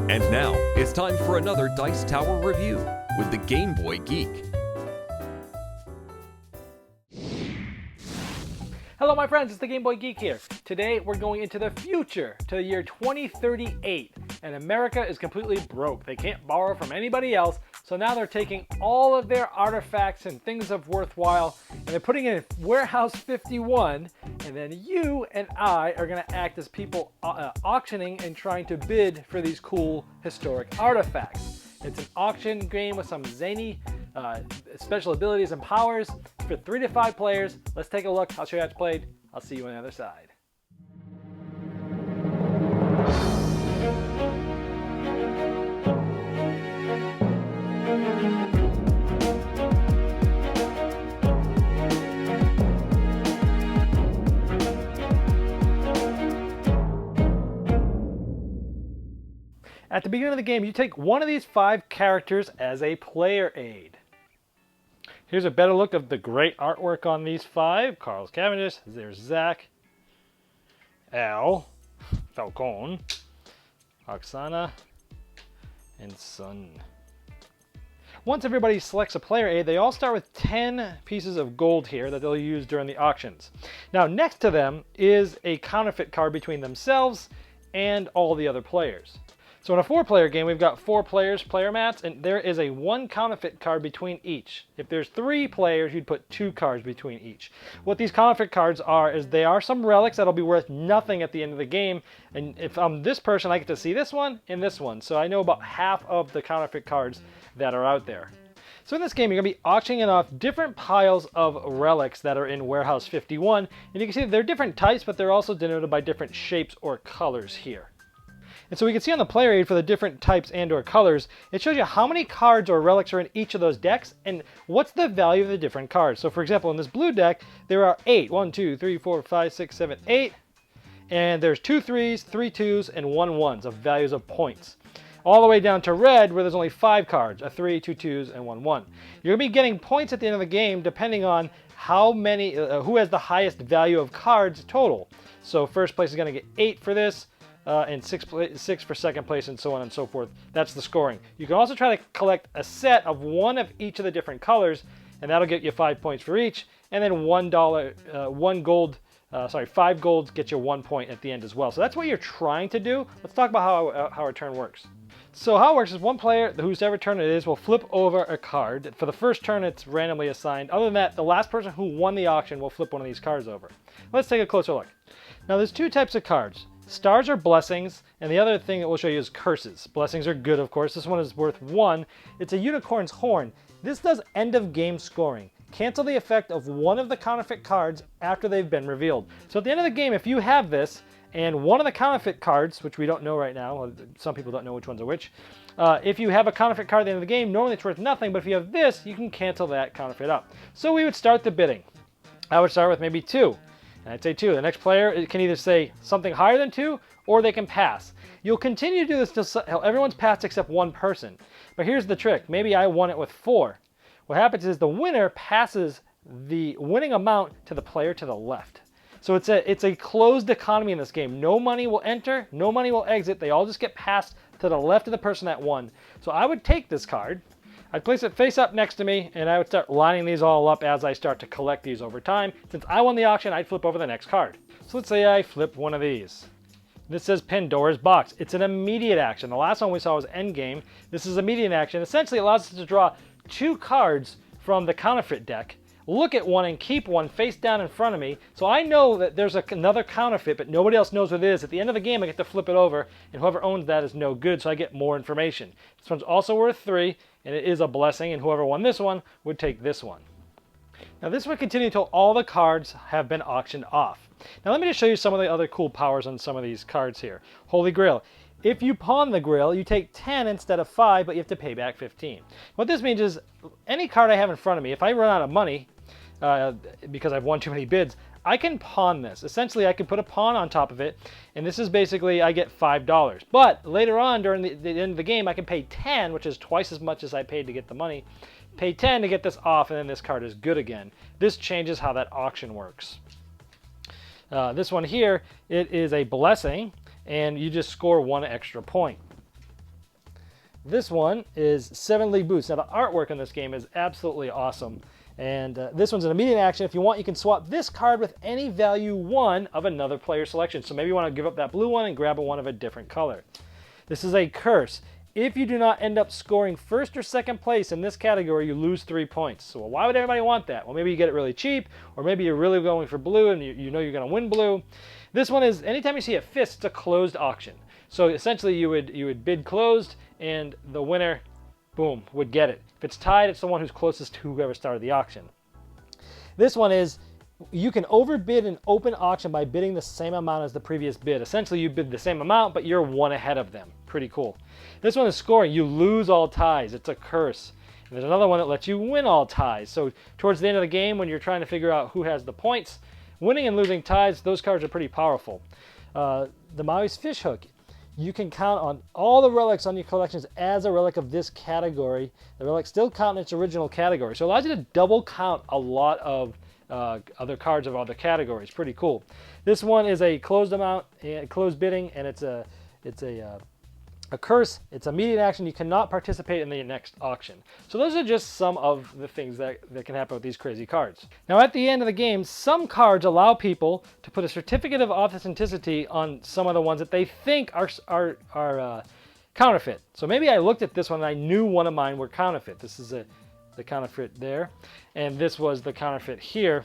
And now, it's time for another Dice Tower review with the Game Boy Geek. Hello my friends, it's the Game Boy Geek here. Today we're going into the future, to the year 2038, and America is completely broke. They can't borrow from anybody else, so now they're taking all of their artifacts and things of worthwhile, and they're putting it in Warehouse 51, and then you and I are going to act as people auctioning and trying to bid for these cool historic artifacts. It's an auction game with some zany special abilities and powers for 3 to 5 players. Let's take a look. I'll show you how it's played. I'll see you on the other side. At the beginning of the game, you take one of these 5 characters as a player aid. Here's a better look of the great artwork on these 5. Carlos Cavendish, there's Zach, Al, Falcone, Oksana, and Sun. Once everybody selects a player aid, they all start with 10 pieces of gold here that they'll use during the auctions. Now next to them is a counterfeit card between themselves and all the other players. So in a 4-player game, we've got 4 players, player mats, and there is a 1 counterfeit card between each. If there's 3 players, you'd put 2 cards between each. What these counterfeit cards are is they are some relics that'll be worth nothing at the end of the game. And if I'm this person, I get to see this one and this one. So I know about half of the counterfeit cards that are out there. So in this game, you're going to be auctioning off different piles of relics that are in Warehouse 51. And you can see they're different types, but they're also denoted by different shapes or colors here. And so we can see on the player aid for the different types and or colors, it shows you how many cards or relics are in each of those decks and what's the value of the different cards. So for example, in this blue deck, there are 8. 1, 2, 3, 4, 5, 6, 7, 8. And there's 2 3s, 3 2s, and 1 1s of values of points. All the way down to red where there's only 5 cards, a 3, 2 2s, and 1 1. You're going to be getting points at the end of the game depending on how many, who has the highest value of cards total. So first place is going to get 8 for this. And 6 for second place, and so on and so forth. That's the scoring. You can also try to collect a set of 1 of each of the different colors, and that'll get you 5 points for each. And then $5 gold gets you 1 point at the end as well. So that's what you're trying to do. Let's talk about how a turn works. So how it works is one player, whoever turn it is, will flip over a card. For the first turn, it's randomly assigned. Other than that, the last person who won the auction will flip one of these cards over. Let's take a closer look. Now there's 2 types of cards. Stars are blessings, and the other thing that we'll show you is curses. Blessings are good, of course. This one is worth 1. It's a unicorn's horn. This does end of game scoring. Cancel the effect of one of the counterfeit cards after they've been revealed. So at the end of the game, if you have this, and one of the counterfeit cards, which we don't know right now, well, some people don't know which ones are which, if you have a counterfeit card at the end of the game, normally it's worth nothing, but if you have this, you can cancel that counterfeit up. So we would start the bidding. I would start with maybe 2. And I'd say 2. The next player can either say something higher than 2, or they can pass. You'll continue to do this until everyone's passed except one person. But here's the trick. Maybe I won it with 4. What happens is the winner passes the winning amount to the player to the left. So it's a closed economy in this game. No money will enter, no money will exit. They all just get passed to the left of the person that won. So I would take this card. I'd place it face up next to me, and I would start lining these all up as I start to collect these over time. Since I won the auction, I'd flip over the next card. So let's say I flip one of these. This says Pandora's Box. It's an immediate action. The last one we saw was Endgame. This is immediate action. Essentially, it allows us to draw 2 cards from the counterfeit deck, look at one and keep one face down in front of me. So I know that there's another counterfeit, but nobody else knows what it is. At the end of the game, I get to flip it over, and whoever owns that is no good, so I get more information. This one's also worth 3, and it is a blessing, and whoever won this one would take this one. Now this would continue until all the cards have been auctioned off. Now let me just show you some of the other cool powers on some of these cards here. Holy Grail. If you pawn the Grail, you take 10 instead of 5, but you have to pay back 15. What this means is any card I have in front of me, if I run out of money, because I've won too many bids, I can pawn this. Essentially, I can put a pawn on top of it, and this is basically, I get $5. But later on, during the end of the game, I can pay 10, which is twice as much as I paid to get the money, pay 10 to get this off, and then this card is good again. This changes how that auction works. This one here, it is a blessing, and you just score 1 extra point. This one is 7 League Boots. Now the artwork in this game is absolutely awesome. And this one's an immediate action. If you want, you can swap this card with any value 1 of another player's selection. So maybe you want to give up that blue one and grab one of a different color. This is a curse. If you do not end up scoring first or second place in this category, you lose 3 points. So why would everybody want that? Well, maybe you get it really cheap, or maybe you're really going for blue and you know you're going to win blue. This one is, anytime you see a fist, it's a closed auction. So essentially you would bid closed, and the winner, boom, would get it. If it's tied, it's the one who's closest to whoever started the auction. This one is, you can overbid an open auction by bidding the same amount as the previous bid. Essentially, you bid the same amount, but you're 1 ahead of them. Pretty cool. This one is scoring. You lose all ties. It's a curse. And there's another one that lets you win all ties. So towards the end of the game, when you're trying to figure out who has the points, winning and losing ties, those cards are pretty powerful. The Maui's Fishhook. You can count on all the relics on your collections as a relic of this category. The relics still count in its original category. So it allows you to double count a lot of other cards of other categories. Pretty cool. This one is a closed amount, closed bidding, and it's a curse. It's immediate action. You cannot participate in the next auction. So those are just some of the things that can happen with these crazy cards. Now at the end of the game, some cards allow people to put a certificate of authenticity on some of the ones that they think are counterfeit. So maybe I looked at this one and I knew one of mine were counterfeit. This is the counterfeit there, and this was the counterfeit here.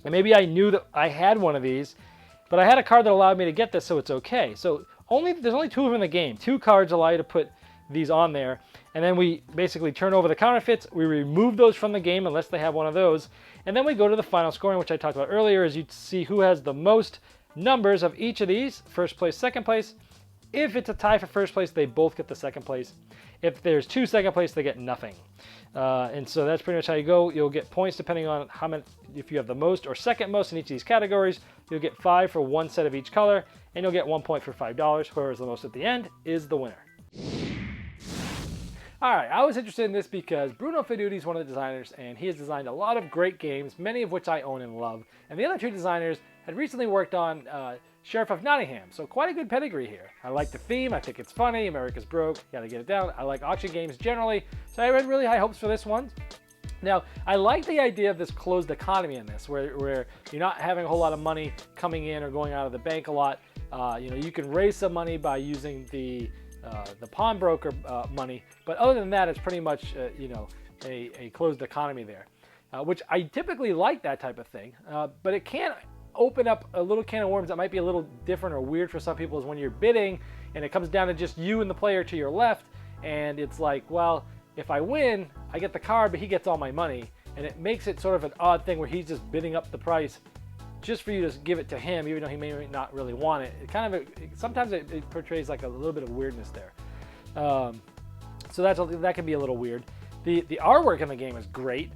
And maybe I knew that I had one of these, but I had a card that allowed me to get this, so it's okay. So there's only 2 of them in the game. 2 cards allow you to put these on there, and then we basically turn over the counterfeits. We remove those from the game unless they have one of those, and then we go to the final scoring, which I talked about earlier, is you see who has the most numbers of each of these, first place, second place. If it's a tie for first place, they both get the second place. If there's 2 second place, they get nothing. And so that's pretty much how you go. You'll get points depending on how many, if you have the most or second most in each of these categories. You'll get 5 for 1 set of each color, and you'll get 1 point for $5. Whoever is the most at the end is the winner. All right, I was interested in this because Bruno Faidutti is one of the designers, and he has designed a lot of great games, many of which I own and love. And the other 2 designers had recently worked on Sheriff of Nottingham, so quite a good pedigree here. I like the theme, I think it's funny, America's broke, gotta get it down. I like auction games generally, so I had really high hopes for this one. Now, I like the idea of this closed economy in this, where you're not having a whole lot of money coming in or going out of the bank a lot. You can raise some money by using the pawnbroker money, but other than that, it's pretty much a closed economy there, which I typically like that type of thing, but it can open up a little can of worms that might be a little different or weird for some people. Is when you're bidding and it comes down to just you and the player to your left, and it's like, well, if I win, I get the card, but he gets all my money, and it makes it sort of an odd thing where he's just bidding up the price just for you to give it to him, even though he may not really want it. Sometimes it portrays like a little bit of weirdness there. So that can be a little weird. The artwork in the game is great.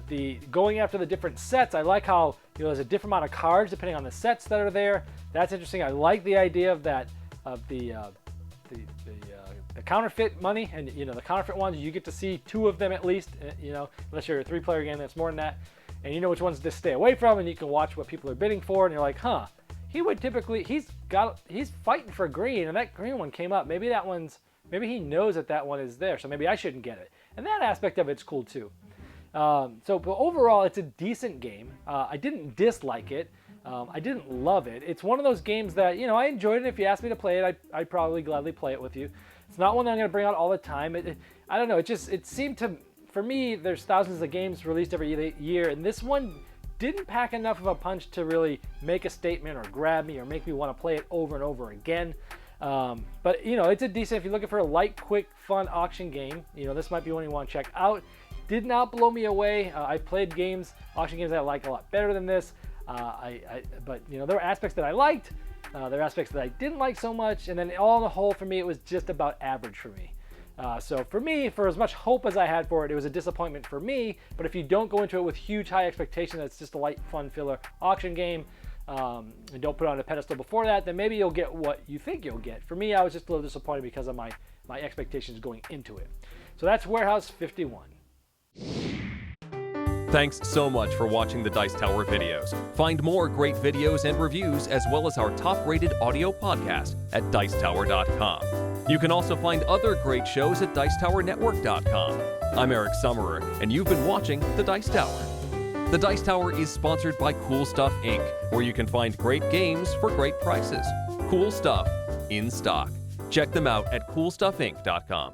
The going after the different sets, I like how there's a different amount of cards depending on the sets that are there. That's interesting. I like the idea of that, of the counterfeit money, and the counterfeit ones, you get to see 2 of them at least. Unless you're a 3-player game, that's more than that, and you know which ones to stay away from, and you can watch what people are bidding for, and you're like, huh, he's fighting for green, and that green one came up. Maybe he knows that one is there, so maybe I shouldn't get it. And that aspect of it's cool too. But overall, it's a decent game. I didn't dislike it. I didn't love it. It's one of those games that, I enjoyed it. If you asked me to play it, I'd probably gladly play it with you. It's not one that I'm going to bring out all the time. I don't know. It seemed to, for me, there's thousands of games released every year, and this one didn't pack enough of a punch to really make a statement or grab me or make me want to play it over and over again. But it's a decent, if you're looking for a light, quick, fun auction game, this might be one you want to check out. Did not blow me away. I played auction games that I like a lot better than this. But there were aspects that I liked. There were aspects that I didn't like so much. And then all in the whole, for me, it was just about average for me. So for me, for as much hope as I had for it, it was a disappointment for me. But if you don't go into it with huge, high expectations, it's just a light, fun filler auction game, and don't put it on a pedestal before that, then maybe you'll get what you think you'll get. For me, I was just a little disappointed because of my expectations going into it. So that's Warehouse 51. Thanks so much for watching the Dice Tower videos. Find more great videos and reviews, as well as our top-rated audio podcast at Dicetower.com. You can also find other great shows at Dicetowernetwork.com. I'm Eric Summerer, and you've been watching The Dice Tower. The Dice Tower is sponsored by Cool Stuff Inc., where you can find great games for great prices. Cool stuff in stock. Check them out at CoolStuffInc.com.